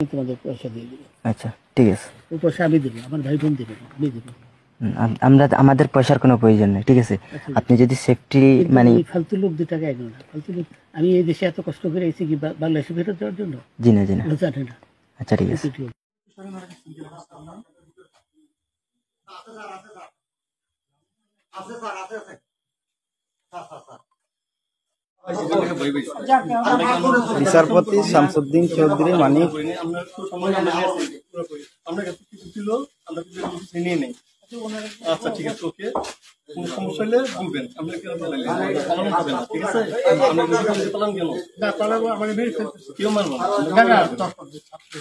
তোমাদের পয়সা দিয়ে দেবো। আচ্ছা ঠিক আছে। ওই পয়সা আমি দেবো, আমার ভাই বোন দেবে না, আমি দেবো। আমরা আমাদের পয়সার কোনো প্রয়োজন নেই, ঠিক আছে। আচ্ছা, আপনি যদি সেফটি কিন্তু মানে এই ফালতু লোক 2 টাকা এনো না, ফালতু লোক। আমি এই দেশে এত কষ্ট করে এসেছি কি বাংলাদেশে ফেরত যাওয়ার জন্য? জি না জি না। ও জানে না। আচ্ছা ঠিক আছে। বিচারপতি শামসুদ্দিন চৌধুরী মানিক আমরা কিছু ছিল, আমরা কিছু নিয়ে নেই। আচ্ছা ঠিক আছে, ওকে। কোন সমস্যা হলে বলবেন, আমরা কেন পালাবো না, ঠিক আছে। আমরা পালাম কেন? না পালাবো, আমাকে মেরে ফেলতেছে। কেউ মারবে না,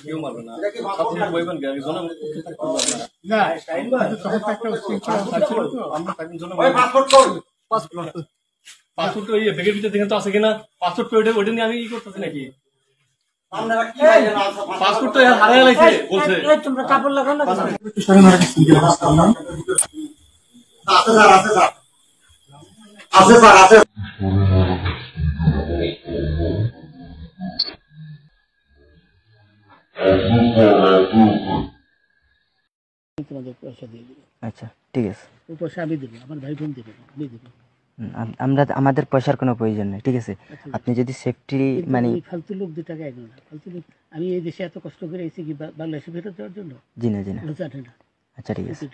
কেউ মারবে না। আপনি বলবেন কেন? জনগণ না, তখন একটা শৃঙ্খলা ছিল তো, আমরা তাকে জনগণ পাসপোর্ট ওই ব্যাগের ভিতরে দেখেন তো আছে কিনা। পাসপোর্ট ওইটা নিয়ে আমি ই করতেছি নাকি? পাসপোর্ট তো হারিয়ে গেছে বলছে। তোমরা কাপড় লাগাও না। তোমাদের পয়সা দিয়ে দেবো। আচ্ছা ঠিক আছে। ওই পয়সা আমি দেবো, আমার ভাই বোন দেবে না, আমি দেবো। আমরা আমাদের পয়সার কোনো প্রয়োজন নেই, ঠিক আছে। আপনি যদি সেফটি মানে এই ফালতু লোক 2 টাকা এনো না, ফালতু লোক। আমি এই দেশে এত কষ্ট করে এসেছি কি বাংলাদেশে ফেরত যাওয়ার জন্য? জি না জি না। ও জানে না। আচ্ছা ঠিক আছে।